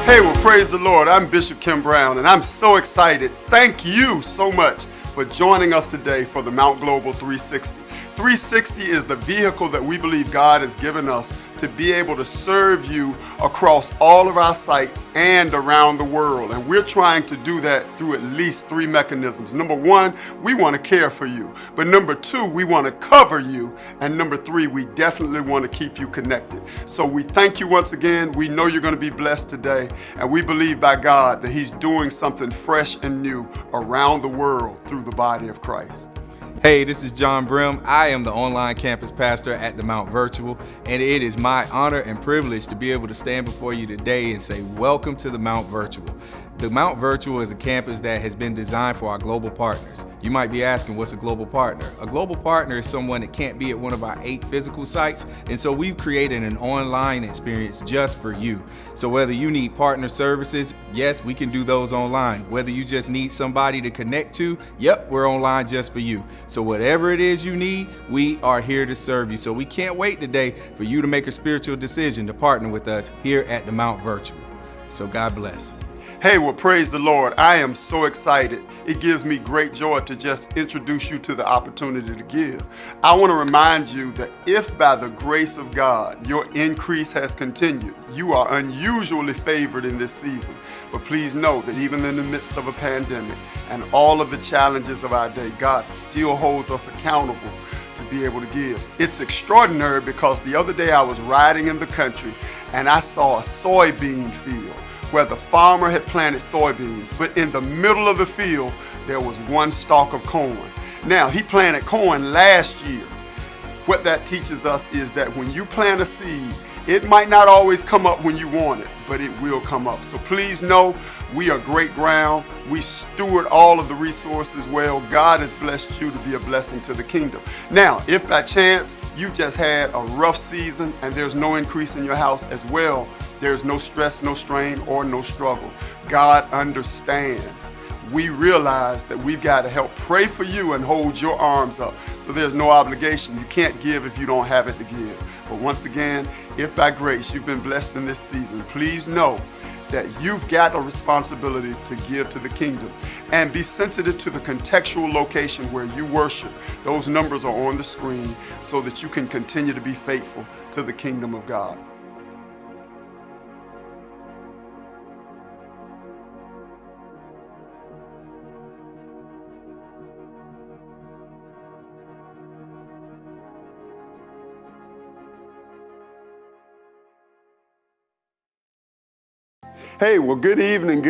Hey, well, praise the Lord. I'm Bishop Kim Brown, and I'm so excited. Thank you so much for joining us today for the Mount Global 360. 360 is the vehicle that we believe God has given us to be able to serve you across all of our sites and around the world. And we're trying to do that through at least three mechanisms. Number one, we want to care for you. But number two, we want to cover you. And number three, we definitely want to keep you connected. So we thank you once again. We know you're going to be blessed today. And we believe by God that He's doing something fresh and new around the world through the body of Christ. Hey, this is John Brim. I am the online campus pastor at the Mount Virtual, and it is my honor and privilege to be able to stand before you today and say, welcome to the Mount Virtual. The Mount Virtual is a campus that has been designed for our global partners. You might be asking, what's a global partner? A global partner is someone that can't be at one of our 8 physical sites, and so we've created an online experience just for you. So whether you need partner services, yes, we can do those online. Whether you just need somebody to connect to, yep, we're online just for you. So whatever it is you need, we are here to serve you. So we can't wait today for you to make a spiritual decision to partner with us here at the Mount Virtual. So God bless. Hey, well, praise the Lord. I am so excited. It gives me great joy to just introduce you to the opportunity to give. I want to remind you that if by the grace of God, your increase has continued, you are unusually favored in this season. But please know that even in the midst of a pandemic and all of the challenges of our day, God still holds us accountable to be able to give. It's extraordinary because the other day I was riding in the country and I saw a soybean field where the farmer had planted soybeans, but in the middle of the field, there was one stalk of corn. Now, he planted corn last year. What that teaches us is that when you plant a seed, it might not always come up when you want it, but it will come up. So please know, we are great ground. We steward all of the resources well. God has blessed you to be a blessing to the kingdom. Now, if by chance you just had a rough season and there's no increase in your house as well, there's no stress, no strain, or no struggle. God understands. We realize that we've got to help pray for you and hold your arms up. So there's no obligation. You can't give if you don't have it to give. But once again, if by grace you've been blessed in this season, please know that you've got a responsibility to give to the kingdom and be sensitive to the contextual location where you worship. Those numbers are on the screen so that you can continue to be faithful to the kingdom of God. Hey, well, good evening,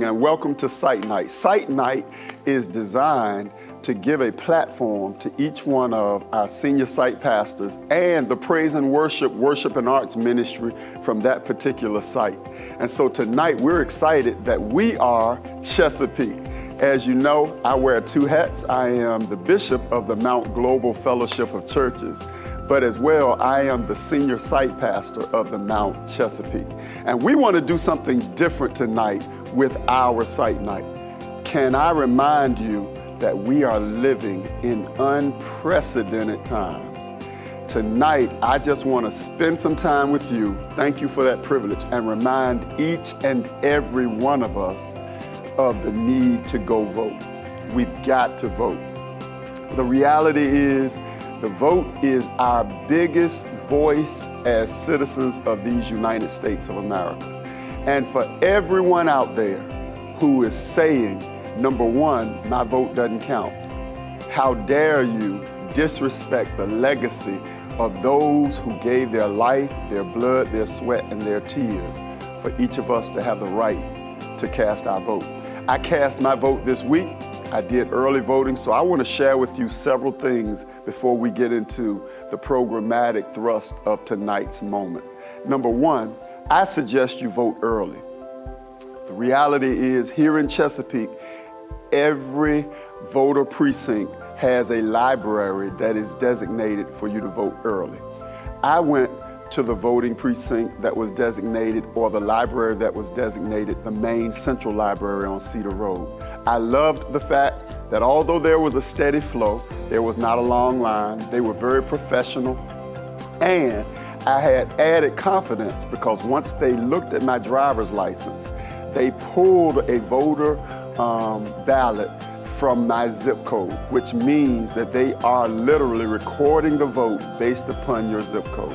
and welcome to Site Night. Site Night is designed to give a platform to each one of our senior site pastors and the praise and worship and arts ministry from that particular site. And so tonight we're excited that we are Chesapeake. As you know, I wear 2 hats. I am the bishop of the Mount Global Fellowship of Churches, but as well, I am the senior site pastor of the Mount Chesapeake. And we want to do something different tonight with our site night. Can I remind you that we are living in unprecedented times? Tonight, I just want to spend some time with you. Thank you for that privilege, and remind each and every one of us of the need to go vote. We've got to vote. The reality is, the vote is our biggest voice as citizens of these United States of America. And for everyone out there who is saying, number one, my vote doesn't count, how dare you disrespect the legacy of those who gave their life, their blood, their sweat, and their tears for each of us to have the right to cast our vote. I cast my vote this week. I did early voting, so I want to share with you several things before we get into the programmatic thrust of tonight's moment. Number one, I suggest you vote early. The reality is, here in Chesapeake, every voter precinct has a library that is designated for you to vote early. I went to the voting precinct that was designated, or the library that was designated, the main central library on Cedar Road. I loved the fact that although there was a steady flow, there was not a long line. They were very professional, and I had added confidence because once they looked at my driver's license, they pulled a voter ballot from my zip code, which means that they are literally recording the vote based upon your zip code.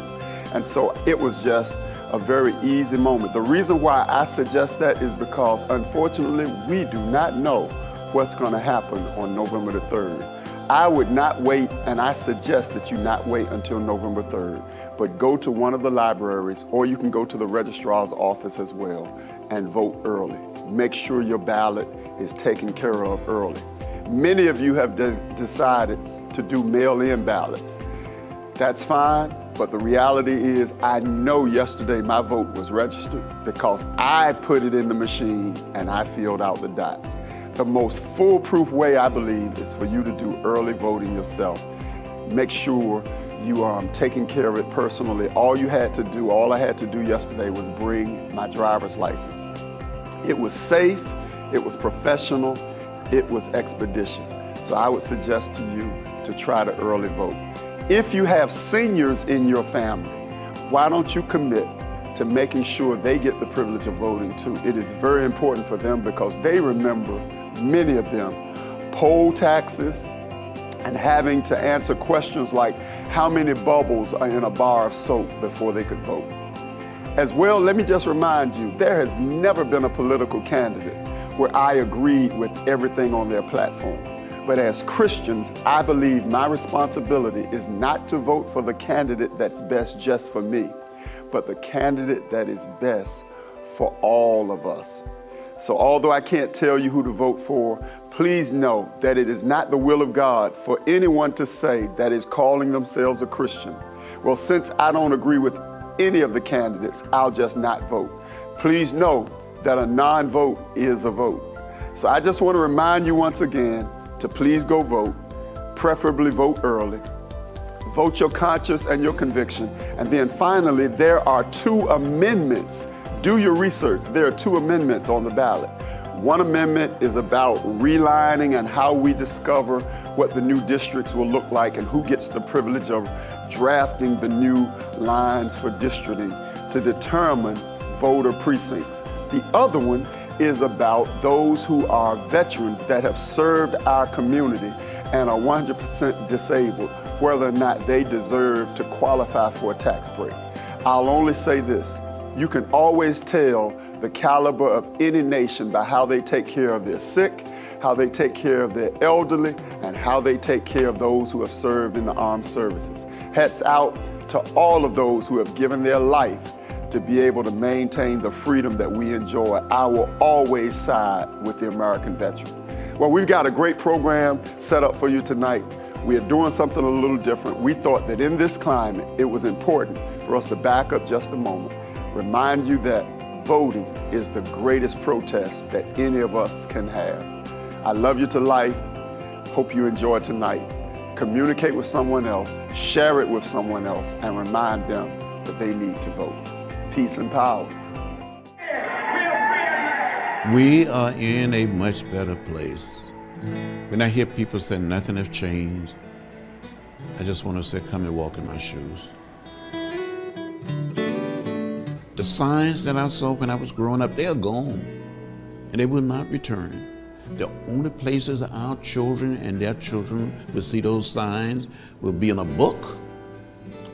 And so it was just a very easy moment. The reason why I suggest that is because unfortunately we do not know what's going to happen on November the 3rd. I would not wait, and I suggest that you not wait until November 3rd, but go to one of the libraries, or you can go to the registrar's office as well and vote early. Make sure your ballot is taken care of early. Many of you have decided to do mail-in ballots. That's fine, but the reality is I know yesterday my vote was registered because I put it in the machine and I filled out the dots. The most foolproof way, I believe, is for you to do early voting yourself. Make sure you are taking care of it personally. All I had to do yesterday was bring my driver's license. It was safe, it was professional, it was expeditious. So I would suggest to you to try to early vote. If you have seniors in your family, why don't you commit to making sure they get the privilege of voting too? It is very important for them because they remember, many of them, poll taxes and having to answer questions like how many bubbles are in a bar of soap before they could vote. As well, let me just remind you, there has never been a political candidate where I agreed with everything on their platform. But as Christians, I believe my responsibility is not to vote for the candidate that's best just for me, but the candidate that is best for all of us. So although I can't tell you who to vote for, please know that it is not the will of God for anyone to say that is calling themselves a Christian, well, since I don't agree with any of the candidates, I'll just not vote. Please know that a non-vote is a vote. So I just want to remind you once again to please go vote, preferably vote early. Vote your conscience and your conviction. And then finally, there are 2 amendments. Do your research. There are 2 amendments on the ballot. One amendment is about relining and how we discover what the new districts will look like and who gets the privilege of drafting the new lines for districting to determine voter precincts. The other one is about those who are veterans that have served our community and are 100% disabled, whether or not they deserve to qualify for a tax break. I'll only say this, you can always tell the caliber of any nation by how they take care of their sick, how they take care of their elderly, and how they take care of those who have served in the armed services. Hats out to all of those who have given their life to be able to maintain the freedom that we enjoy. I will always side with the American veteran. Well, we've got a great program set up for you tonight. We are doing something a little different. We thought that in this climate, it was important for us to back up just a moment, remind you that voting is the greatest protest that any of us can have. I love you to life. Hope you enjoy tonight. Communicate with someone else, share it with someone else, and remind them that they need to vote. Peace and power. We are in a much better place. When I hear people say nothing has changed, I just want to say, come and walk in my shoes. The signs that I saw when I was growing up, they're gone, and they will not return. The only places our children and their children will see those signs will be in a book,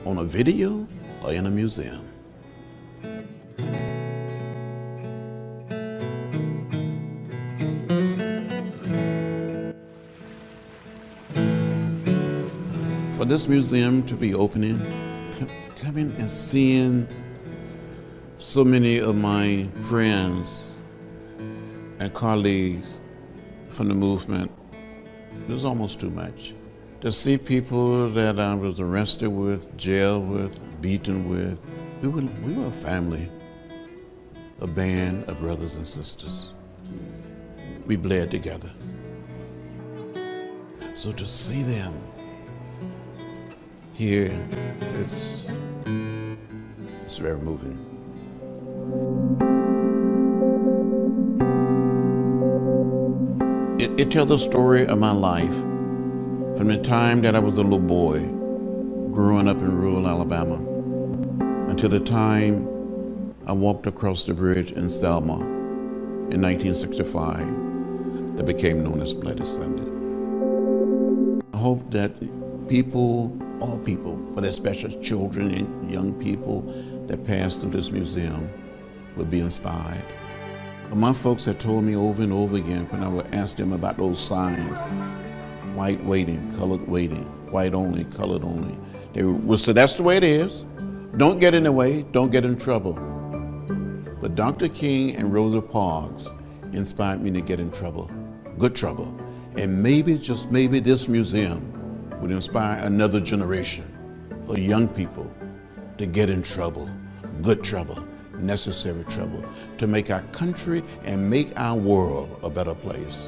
on a video, or in a museum. For this museum to be opening, coming and seeing so many of my friends and colleagues from the movement, it was almost too much. To see people that I was arrested with, jailed with, beaten with, we were a family, a band of brothers and sisters. We bled together. So to see them here, it's very moving. It tells the story of my life from the time that I was a little boy growing up in rural Alabama. until the time I walked across the bridge in Selma in 1965 that became known as Bloody Sunday. I hope that people, all people, but especially children and young people that pass through this museum will be inspired. My folks had told me over and over again when I would ask them about those signs, white waiting, colored waiting, white only, colored only. They would say, that's the way it is. Don't get in the way, don't get in trouble. But Dr. King and Rosa Parks inspired me to get in trouble, good trouble. And maybe, just maybe, this museum would inspire another generation of young people to get in trouble, good trouble, necessary trouble, to make our country and make our world a better place.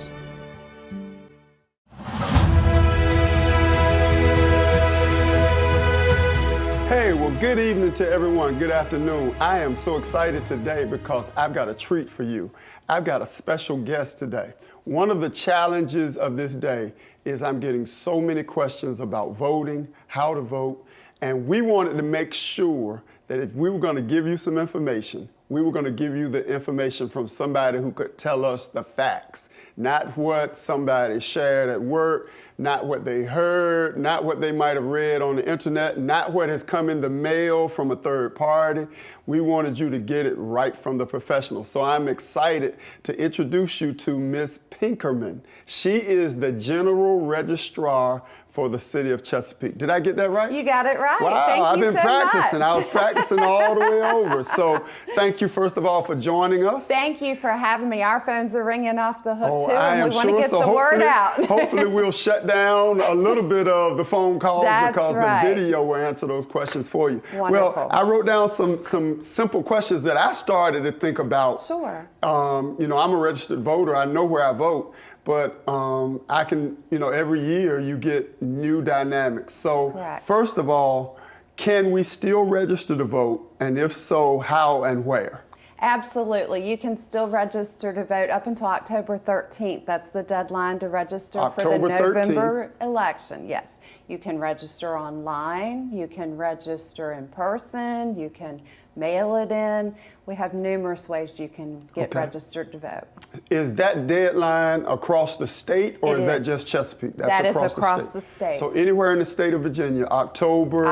Hey, well, good evening to everyone. Good afternoon. I am so excited today because I've got a treat for you. I've got a special guest today. One of the challenges of this day is I'm getting so many questions about voting, how to vote, and we wanted to make sure that if we were going to give you some information, we were going to give you the information from somebody who could tell us the facts, not what somebody shared at work, not what they heard, not what they might have read on the internet, not what has come in the mail from a third party. We wanted you to get it right from the professional. So I'm excited to introduce you to Ms. Pinkerman. She is the General Registrar for the city of Chesapeake. Did I get that right? You got it right. Wow, Thank I've you been so practicing. much. I was practicing all the way over. So thank you, first of all, for joining us. Thank you for having me. Our phones are ringing off the hook, too, I and am we want to sure. get So the word out. hopefully we'll shut down a little bit of the phone calls That's because right. the video will answer those questions for you. Wonderful. Well, I wrote down some simple questions that I started to think about. Sure. You know, I'm a registered voter. I know where I vote. But I can, you know, every year you get new dynamics. So Correct. First of all, can we still register to vote? And if so, how and where? Absolutely. You can still register to vote up until October 13th. That's the deadline to register for the October 13th. November election. Yes. You can register online. You can register in person. You can mail it in. We have numerous ways you can get Okay. registered to vote. Is that deadline across the state, or It is that is. just Chesapeake? That is across the state. So anywhere in the state of Virginia, October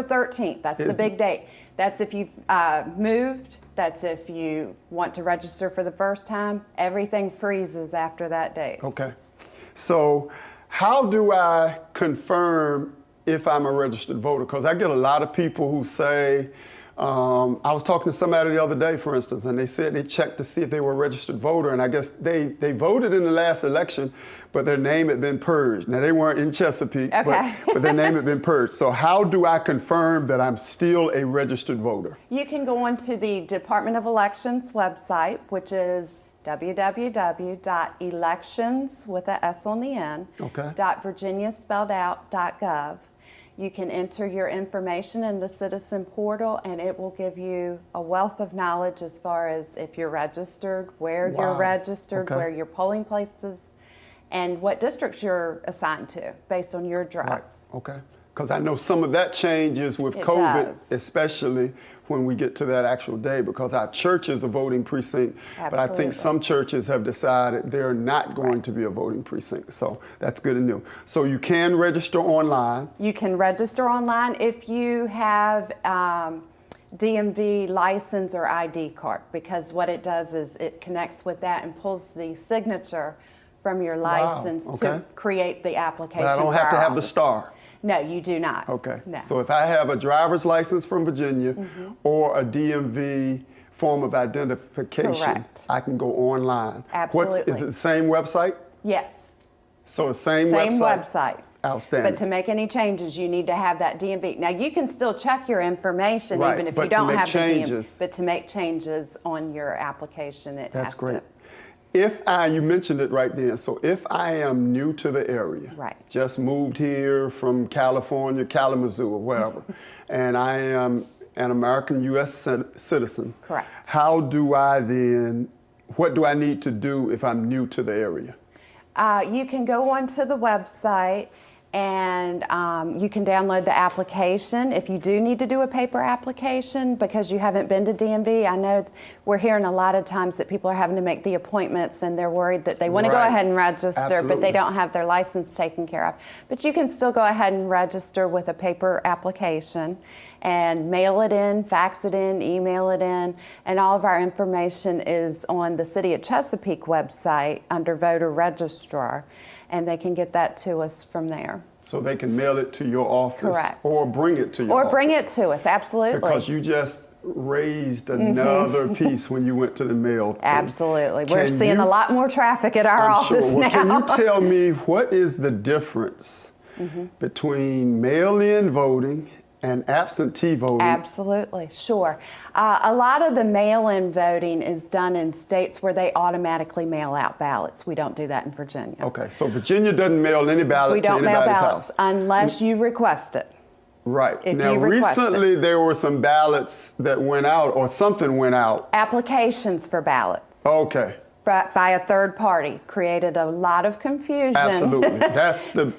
13th, that's the Is- big date. That's if you've moved, that's if you want to register for the first time. Everything freezes after that date. Okay. So how do I confirm if I'm a registered voter? Because I get a lot of people who say, I was talking to somebody the other day, for instance, and they said they checked to see if they were a registered voter, and I guess they voted in the last election, but their name had been purged. Now, they weren't in Chesapeake, Okay. but their name had been purged. So how do I confirm that I'm still a registered voter? You can go onto the Department of Elections website, which is www.elections with a S on the end, Okay. .virginiaspelledout.gov. You can enter your information in the citizen portal, and it will give you a wealth of knowledge as far as if you're registered, where you're Wow. registered, Okay. where your polling places, and what districts you're assigned to based on your address. Okay. Because I know some of that changes with It COVID, does. especially when we get to that actual day, because our church is a voting precinct, but I think Absolutely. some churches have decided they're not going to be a voting precinct. So that's good to know. So you can register online. You can register online if you have DMV license or ID card, because what it does is it connects with that and pulls the signature from your license okay. to create the application. But I don't for have to our have the office. star. No, you do not. Okay. No. So if I have a driver's license from Virginia or a DMV form of identification, Correct. I can go online. Absolutely. What, is it the same website? Yes. So the same Same website? website. Outstanding. But to make any changes, you need to have that DMV. Now, you can still check your information Right, even if but you to don't make have changes- the DMV. But to make changes on your application, it That's has great. to. You mentioned it right then, so if I am new to the area, Right. just moved here from California, Kalamazoo or wherever, and I am an American U.S. citizen, Correct. what do I need to do if I'm new to the area? You can go onto the website and you can download the application if you do need to do a paper application because you haven't been to DMV. I know we're hearing a lot of times that people are having to make the appointments and they're worried that they want to go Right. ahead and register, Absolutely. but they don't have their license taken care of. But you can still go ahead and register with a paper application and mail it in, fax it in, email it in, and all of our information is on the City of Chesapeake website under voter registrar, and they can get that to us from there. So they can mail it to your office. Correct. Or bring it to your office. Or bring it to us, absolutely. Because you just raised another piece when you went to the mail thing. Absolutely. We're Can seeing you- a lot more traffic at our I'm office sure. Well, now. can you tell me what is the difference between mail-in voting and absentee voting? Absolutely, sure. A lot of the mail-in voting is done in states where they automatically mail out ballots. We don't do that in Virginia. Okay, so Virginia doesn't mail any ballot We to don't mail anybody's ballots house. unless you request it. Right. if Now, you request it. recently there were some ballots that went out, or something went out. Applications for ballots Okay, by a third party created a lot of confusion. absolutely. That's the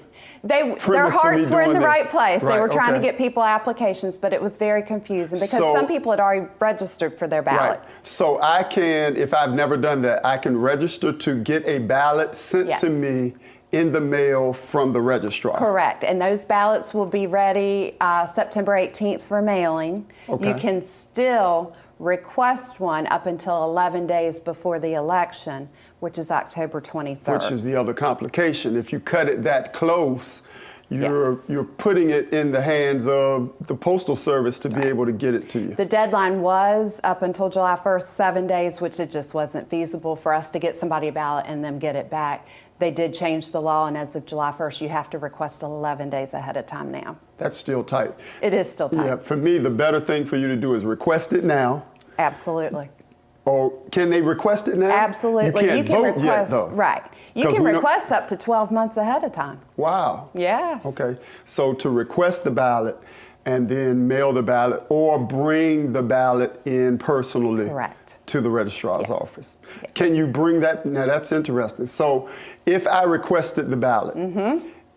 Their premise for me hearts were in doing the this. right place. They Right, were trying to okay. get people applications, but it was very confusing because So- some people had already registered for their ballot. Right. So I can, if I've never done that, I can register to get a ballot sent Yes. to me in the mail from the registrar. Correct. And those ballots will be ready September 18th for mailing. Okay. You can still request one up until 11 days before the election, which is October 23rd. Which is the other complication. If you cut it that close, you're putting it in the hands of the Postal Service to be able to get it to you. The deadline was up until July 1st, 7 days, which it just wasn't feasible for us to get somebody a ballot and then get it back. They did change the law, and as of July 1st, you have to request 11 days ahead of time now. That's still tight. It is still tight. Yeah, for me, the better thing for you to do is request it now. Absolutely. Or can they request it now? Absolutely. You can't vote yet, though. Right. You 'Cause can we don't- request up to 12 months ahead of time. Wow. Yes. Okay. So to request the ballot and then mail the ballot or bring the ballot in personally Correct. to the registrar's Yes. office. Can you bring that? Now that's interesting. So if I requested the ballot,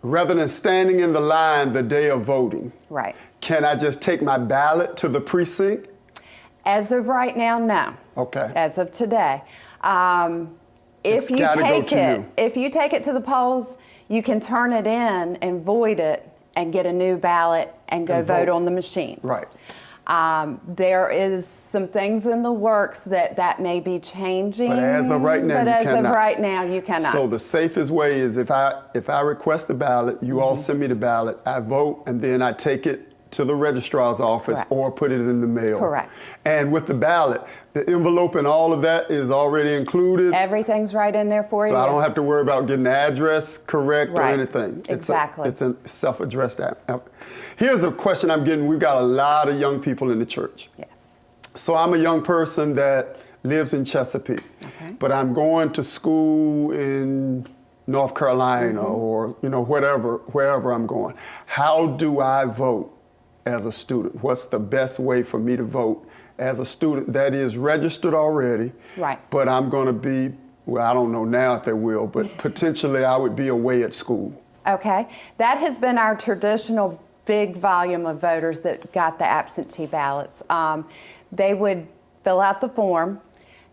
rather than standing in the line the day of voting, Right. can I just take my ballot to the precinct? As of right now, no. Okay. As of today. It's If you gotta go take to it, you. if you take it to the polls, you can turn it in and void it and get a new ballot and go And vote vote. on the machines. Right. There is some things in the works that may be changing. But as of right now, but you as of cannot. right now, you cannot. So the safest way is if I request the ballot, you all send me the ballot, I vote, and then I take it to the registrar's office Correct. or put it in the mail. Correct. And with the ballot, the envelope and all of that is already included. Everything's right in there for you. So I don't have to worry about getting the address correct or Right. anything. Exactly. It's a self-addressed app. Here's a question I'm getting. We've got a lot of young people in the church. Yes. So I'm a young person that lives in Chesapeake, Okay. but I'm going to school in North Carolina or wherever I'm going. How do I vote as a student? What's the best way for me to vote as a student that is registered already? Right. But I'm going to be, well, I don't know now if they will, but potentially I would be away at school. Okay. That has been our traditional big volume of voters that got the absentee ballots. They would fill out the form.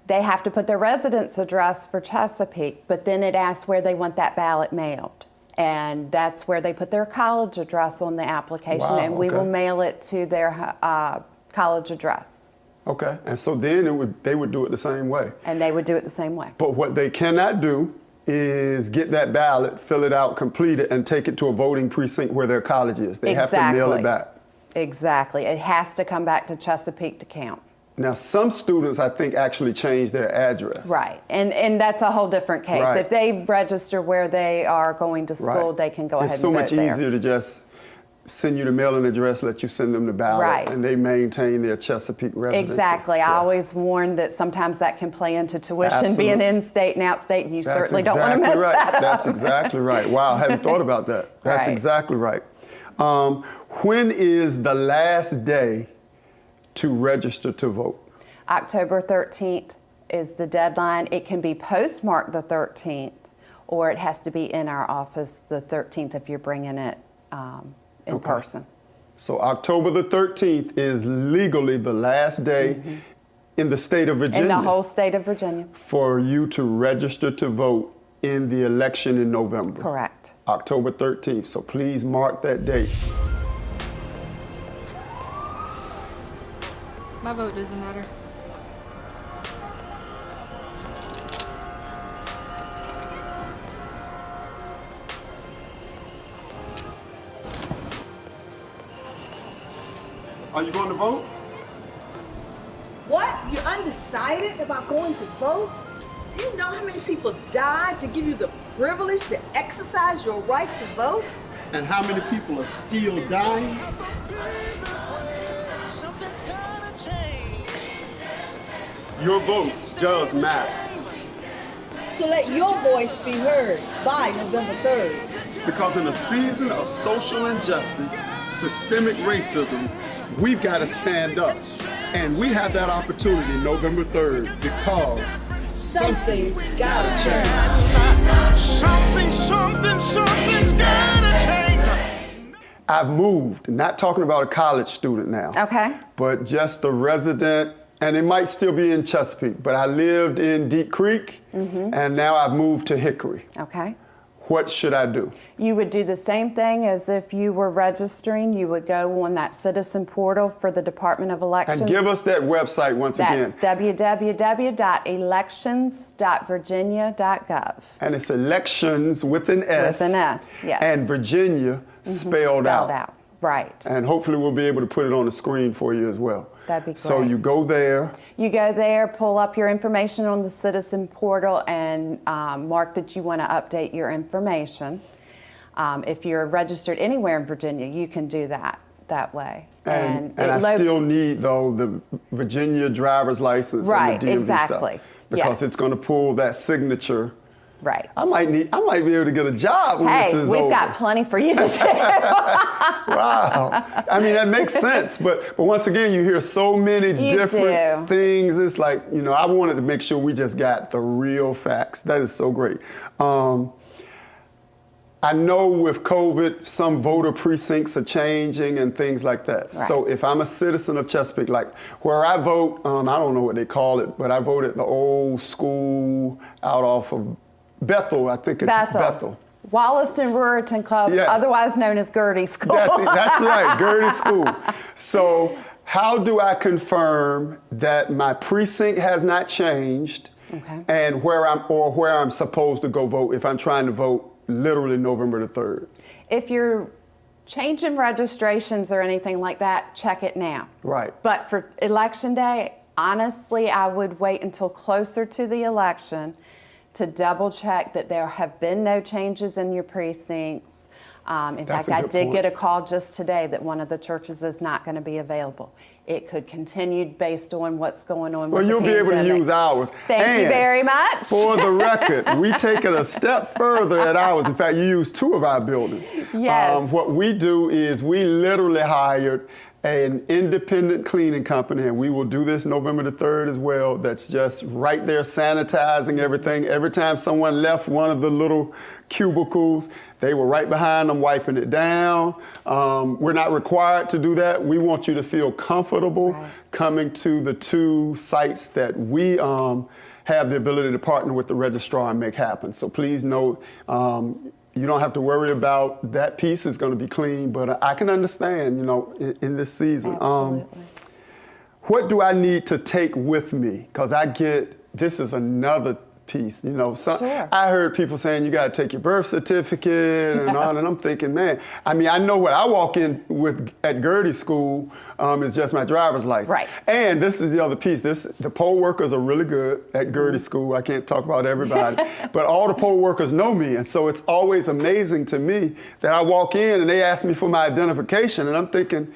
They have to put their residence address for Chesapeake, but then it asks where they want that ballot mailed. And that's where they put their college address on the application, Wow, and we okay. will mail it to their college address. Okay, and so then they would do it the same way. And they would do it the same way. But what they cannot do is get that ballot, fill it out, complete it, and take it to a voting precinct where their college is. They have to mail it back. Exactly. It has to come back to Chesapeake to count. Now, some students, I think, actually change their address. Right, and that's a whole different case. Right. If they register where they are going to school, Right. they can go ahead It's and so vote much there. easier to just send you the mailing address, let you send them the ballot, Right. and they maintain their Chesapeake residency. Exactly. Yeah. I always warn that sometimes that can play into tuition, Absolutely. being in-state and out-state, and you That's certainly don't want to mess exactly right. that up. That's exactly right. Wow, I hadn't thought about that. That's Right. exactly right. When is the last day to register to vote? October 13th is the deadline. It can be postmarked the 13th, or it has to be in our office the 13th if you're bringing it in person. So October the 13th is legally the last day in the state of Virginia. In the whole state of Virginia. For you to register to vote in the election in November. Correct. October 13th. So please mark that date. My vote doesn't matter. Are you going to vote? What? You're undecided about going to vote? Do you know how many people died to give you the privilege to exercise your right to vote? And how many people are still dying? Your vote does matter. So let your voice be heard by November 3rd. Because in a season of social injustice, systemic racism, we've got to stand up. And we have that opportunity November 3rd because Something's gotta change. Something's gotta change. I've moved, not talking about a college student now. Okay. But just a resident, and it might still be in Chesapeake, but I lived in Deep Creek, and now I've moved to Hickory. Okay. What should I do? You would do the same thing as if you were registering. You would go on that citizen portal for the Department of Elections. And give us that website once again. That's www.elections.virginia.gov. And it's elections with an S. With an S, yes. And Virginia spelled out. Right. And hopefully we'll be able to put it on the screen for you as well. That'd be great. So you go there. You go there, pull up your information on the citizen portal, and mark that you want to update your information. If you're registered anywhere in Virginia, you can do that way. And I still need, though, the Virginia driver's license Right, and the DMV exactly. stuff. Because it's going to pull that signature. Right. I might be able to get a job when this is over. Hey, we've got plenty for you to do. Wow. I mean, that makes sense. But once again, you hear so many different things. It's like, I wanted to make sure we just got the real facts. That is so great. I know with COVID, some voter precincts are changing and things like that. Right. So if I'm a citizen of Chesapeake, like where I vote, I don't know what they call it, but I vote at the old school out off of Bethel. I think it's Bethel. Wollaston Ruritan Club, Yes. otherwise known as Gertie School. That's right, Gertie School. So how do I confirm that my precinct has not changed and where I'm supposed to go vote if I'm trying to vote literally November the 3rd? If you're changing registrations or anything like that, check it now. Right. But for election day, honestly, I would wait until closer to the election to double check that there have been no changes in your precincts. In fact, I did get a call just today that one of the churches is not going to be available. It could continue based on what's going on with the pandemic. Well, you'll be able to use ours. Thank you very much. For the record, we take it a step further at ours. In fact, you use 2 of our buildings. Yes. What we do is we literally hired an independent cleaning company, and we will do this November the 3rd as well. That's just right there sanitizing everything. Every time someone left one of the little cubicles, they were right behind them wiping it down. We're not required to do that. We want you to feel comfortable coming to the 2 sites that we have the ability to partner with the registrar and make happen. So please know, you don't have to worry about that piece is going to be clean, but I can understand, in this season. Absolutely. What do I need to take with me? Because this is another piece, Sure. I heard people saying you got to take your birth certificate and all, and I'm thinking, man, I know what I walk in with at Gertie School is just my driver's license. Right. And this is the other piece. The poll workers are really good at Gertie School. I can't talk about everybody, but all the poll workers know me, and so it's always amazing to me that I walk in and they ask me for my identification, and I'm thinking,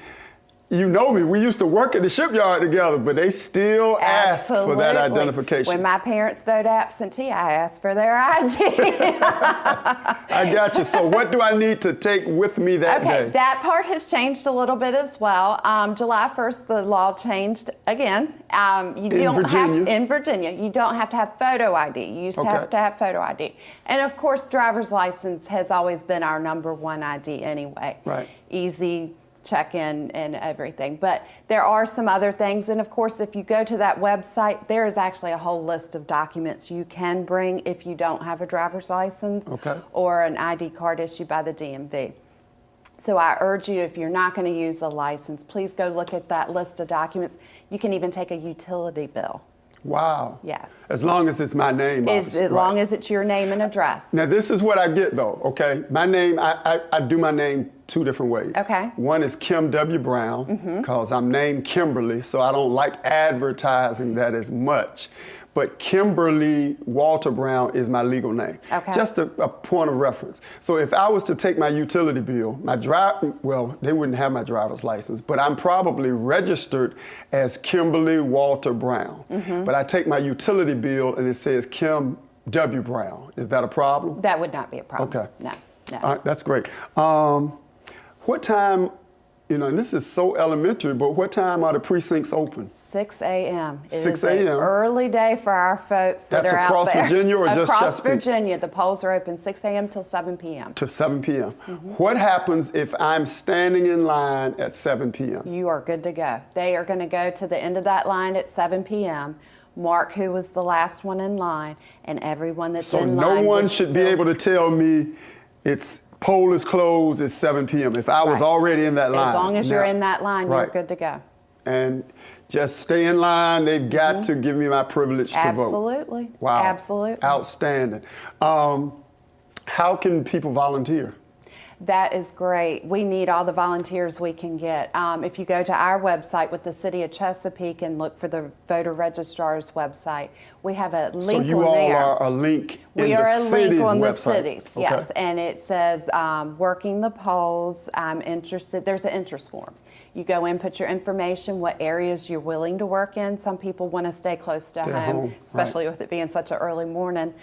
You know me. We used to work at the shipyard together, but they still ask for that identification. When my parents vote absentee, I ask for their ID. I got you. So what do I need to take with me that day? Okay, that part has changed a little bit as well. July 1st, the law changed again. In Virginia, you don't have to have photo ID. You used to have to have photo ID. And of course, driver's license has always been our number one ID anyway. Right. Easy check-in and everything. But there are some other things. And of course, if you go to that website, there is actually a whole list of documents you can bring if you don't have a driver's license or an ID card issued by the DMV. So I urge you, if you're not going to use a license, please go look at that list of documents. You can even take a utility bill. Wow. Yes. As long as it's my name. As long as it's your name and address. Now, this is what I get, though, okay? My name, I do my name two different ways. Okay. One is Kim W. Brown, because I'm named Kimberly, so I don't like advertising that as much. But Kimberly Walter Brown is my legal name. Okay. Just a point of reference. So if I was to take my utility bill, they wouldn't have my driver's license, but I'm probably registered as Kimberly Walter Brown. But I take my utility bill and it says Kim W. Brown. Is that a problem? That would not be a problem. Okay. No. All right, that's great. What time, and this is so elementary, but what time are the precincts open? 6 a.m. 6 a.m. a.m. early day for our folks that are out there. That's across Virginia or just Across Chesapeake? Virginia. The polls are open 6 a.m. till 7 p.m. To 7 p.m. What happens if I'm standing in line at 7 p.m.? You are good to go. They are going to go to the end of that line at 7 p.m., mark who was the last one in line, and everyone that's in line. So no one should be able to tell me poll is closed at 7 p.m. if I was already in that line. As long as you're in that line, you're good to go. And just stay in line. They've got to give me my privilege to vote. Absolutely. Wow. Absolutely. Outstanding. How can people volunteer? That is great. We need all the volunteers we can get. If you go to our website with the City of Chesapeake and look for the voter registrar's website, we have a link on there. So you all are a link in the city's website? We are a link on the city's, Okay. yes. And it says, working the polls, I'm interested. There's an interest form. You go in, put your information, what areas you're willing to work in. Some people want to stay close to home, especially with it being such an early morning.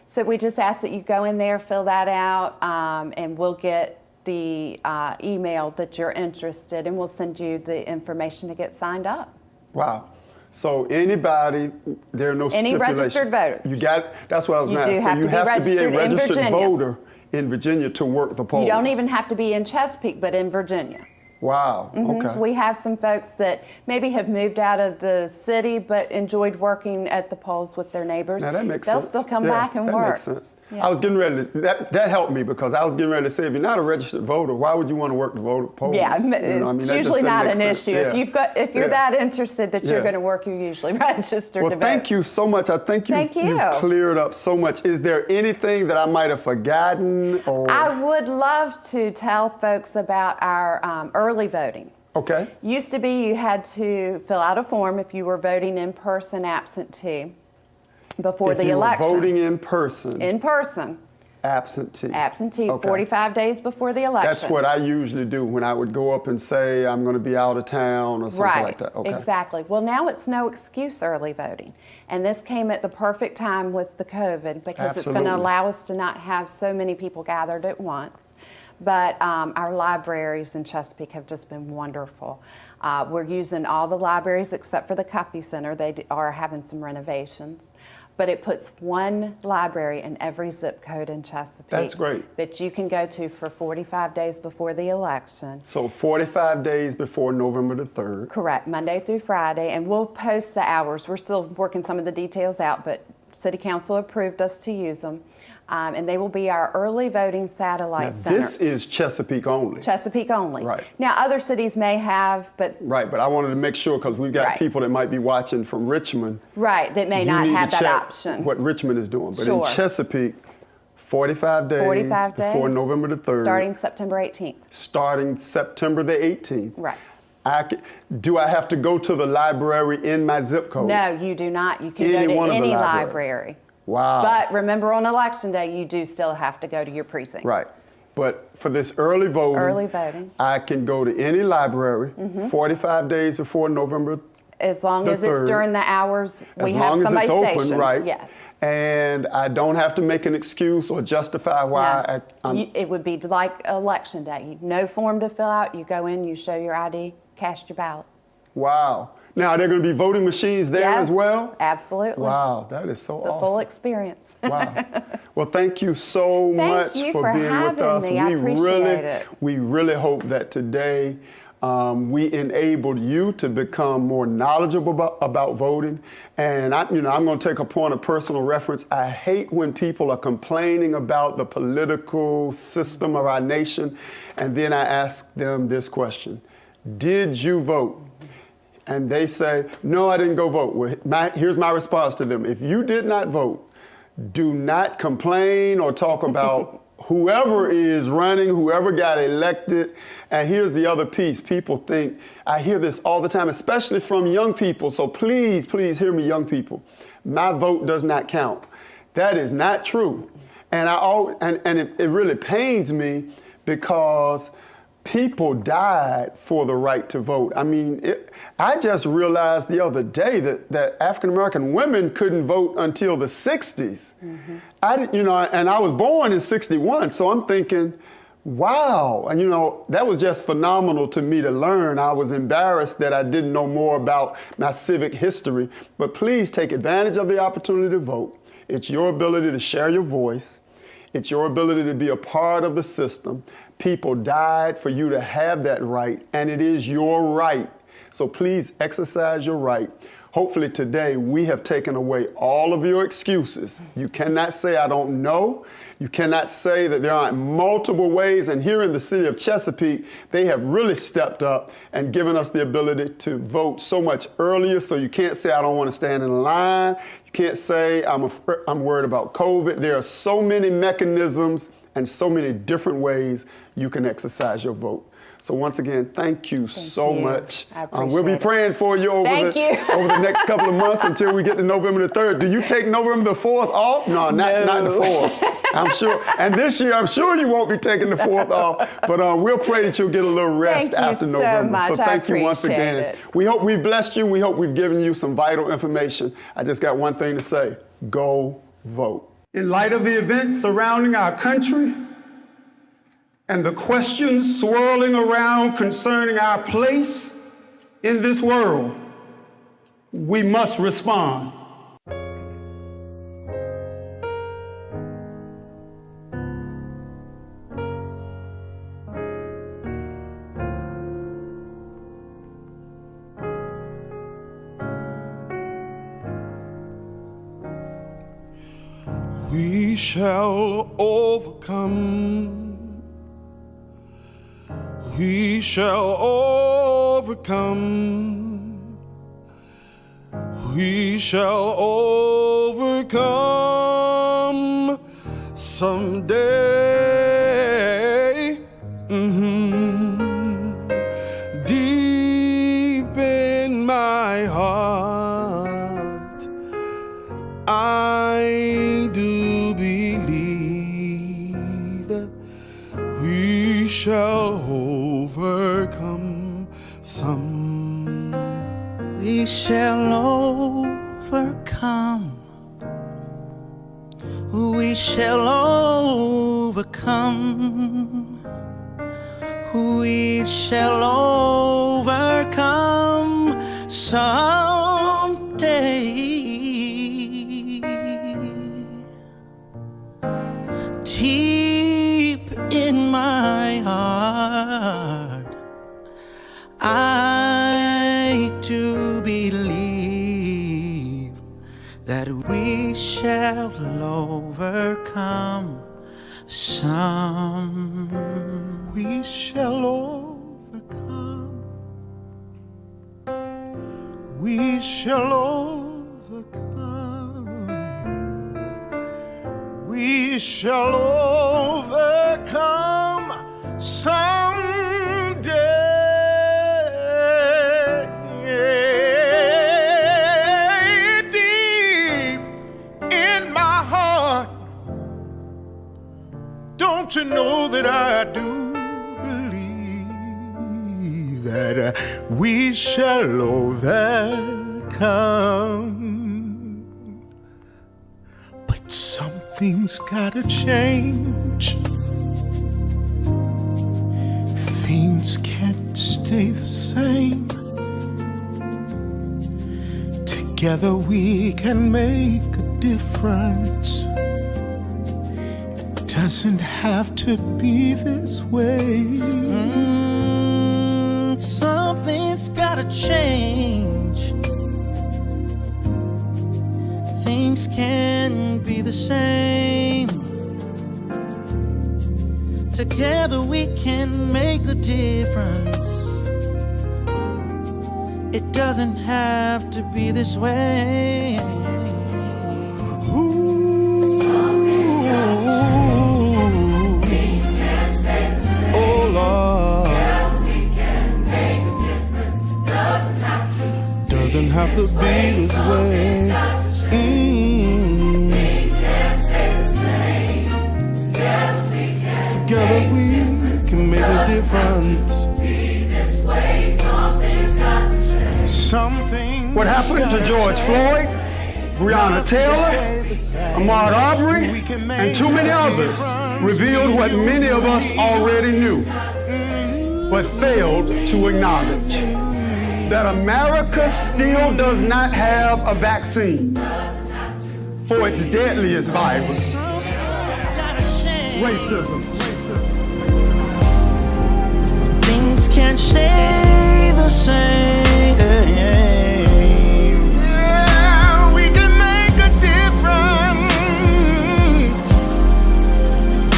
So we just ask that you go in there, fill that out, and we'll get the email that you're interested, and we'll send you the information to get signed up. Wow. So anybody, there are no Any stipulations. registered voter. That's what I was going to ask. So you have to be a registered voter in Virginia to work the polls. You don't even have to be in Chesapeake, but in Virginia. Wow, okay. We have some folks that maybe have moved out of the city but enjoyed working at the polls with their neighbors. Now that makes sense. They'll still come back and work. That makes sense. Yeah. I was getting ready to, that helped me because I was getting ready to say, if you're not a registered voter, why would you want to work the voter polls? Yeah, it's usually not an issue. Yeah. If you're that interested that you're going to work, you're usually registered to vote. Thank you so much. I think you've cleared up so much. Is there anything that I might have forgotten? Or? I would love to tell folks about our early voting. Okay. Used to be you had to fill out a form if you were voting in person, absentee, before the election. If you were voting in person. In person. Absentee. Absentee, 45 days before the election. That's what I usually do when I would go up and say I'm going to be out of town or something like that. Okay. Exactly. Well, now it's no excuse early voting. And this came at the perfect time with the COVID because it's going to allow us to not have so many people gathered at once. But our libraries in Chesapeake have just been wonderful. We're using all the libraries except for the Cuffy Center. They are having some renovations. But it puts one library in every zip code in Chesapeake. That's great. That you can go to for 45 days before the election. So 45 days before November the 3rd. Correct, Monday through Friday. And we'll post the hours. We're still working some of the details out, but City Council approved us to use them. And they will be our early voting satellite centers. This is Chesapeake only. Chesapeake only. Right. Now, other cities may have, but... Right, but I wanted to make sure because we've got people that might be watching from Richmond. Right, that may not have that option. What Richmond is doing. But in Chesapeake, 45 days before November the 3rd. Starting September 18th. Starting September the 18th. Right. Do I have to go to the library in my zip code? No, you do not. You can go to any library. Wow. But remember, on Election Day, you do still have to go to your precinct. Right. But for this early voting, I can go to any library 45 days before November. As long as it's 3rd. during the hours we As have long as somebody it's open, stationed. right? Yes. And I don't have to make an excuse or justify why It would be like election day. No form to fill out. You go in, you show your ID, cast your ballot. Wow. Now, are there going to be voting machines there as well? Absolutely. Wow, that is so awesome. The full experience. Wow. Well, thank you so much for being with us. Me. I appreciate it. We really hope that today we enabled you to become more knowledgeable about voting. And I'm going to take a point of personal reference. I hate when people are complaining about the political system of our nation, and then I ask them this question: did you vote? And they say, no, I didn't go vote. Well, here's my response to them. If you did not vote, do not complain or talk about whoever is running, whoever got elected. And here's the other piece. People think, I hear this all the time, especially from young people. So please, please hear me, young people. My vote does not count. That is not true. And it really pains me because people died for the right to vote. I mean, I just realized the other day that African-American women couldn't vote until the 60s. And I was born in 61, so I'm thinking, wow. And that was just phenomenal to me to learn. I was embarrassed that I didn't know more about my civic history. But please take advantage of the opportunity to vote. It's your ability to share your voice. It's your ability to be a part of the system. People died for you to have that right, and it is your right. So please exercise your right. Hopefully today we have taken away all of your excuses. You cannot say, I don't know. You cannot say that there aren't multiple ways. And here in the city of Chesapeake, they have really stepped up and given us the ability to vote so much earlier. So you can't say, I don't want to stand in line. You can't say, I'm worried about COVID. There are so many mechanisms and so many different ways you can exercise your vote. So once again, thank you so much. I appreciate we'll be praying for you over the next couple of months until we get to November the 3rd. Do you take November the 4th off? No, not the 4th. I'm sure. And this year, I'm sure you won't be taking the 4th off. But we'll pray that you'll get a little rest after November. Much. So thank you once again. It. We hope we've blessed you. We hope we've given you some vital information. I just got one thing to say. Go vote. In light of the events surrounding our country, and the questions swirling around concerning our place in this world, we must respond. We shall overcome. We shall overcome. We shall overcome someday. Deep in my heart, I do believe we shall overcome some. We shall overcome. We shall overcome. We shall overcome someday. Deep in my heart, I do believe that we shall overcome some. We shall overcome. We shall overcome. We shall overcome someday. Deep in my heart, don't you know that I I do believe that we shall overcome. But something's gotta change. Things can't stay the same. Together we can make a difference. It doesn't have to be this way. Something's gotta change. Things can't be the same. Together we can make a difference. It doesn't have to be this way. Things can't stay the same. Oh Lord. Together we can make a difference. Doesn't have to be this way. Things can't stay the same. Together we can make a difference. Something. What happened to George Floyd, Breonna Taylor, Ahmaud Arbery, and too many others revealed what many of us already knew, but failed to acknowledge that America still does not have a vaccine for its deadliest virus, racism. Things can't stay the same. Yeah, we can make a difference.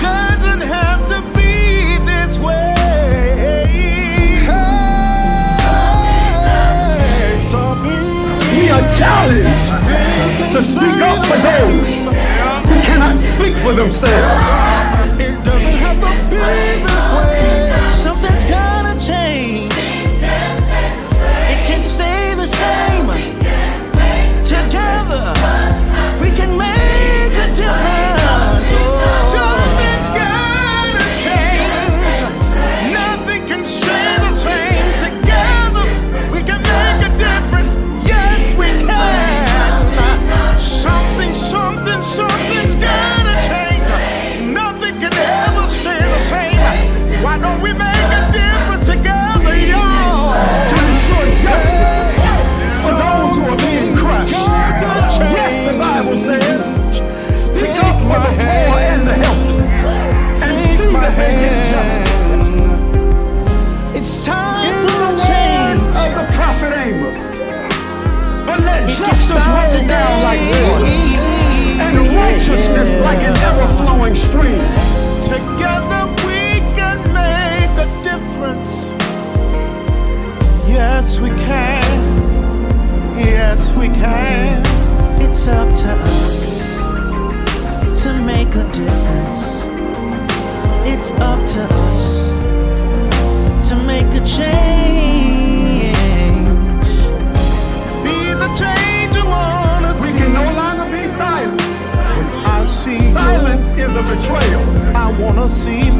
Doesn't have to be this way. We are challenged to speak up for those who cannot speak for themselves. It doesn't have to be this way. Something's gotta change. It can stay the same. Together we can make a difference. Something's gotta change. Nothing can stay the same. Together we can make a difference. Yes, we can. Something's gotta change. Nothing can ever stay the same. Why don't we make a difference together, y'all? To ensure justice for those who are being crushed. Yes, the Bible says, speak up for the poor and the helpless, and see that they get justice. It's time In for the a change. words of the prophet Amos, but let justice roll down like water, and righteousness like an ever-flowing stream. Together we can make a difference. Yes, we can. Yes, we can. It's up to us to make a difference. It's up to us to make a change. Be the change you want to We see. can no longer be silent. I see Silence is a betrayal. I want to see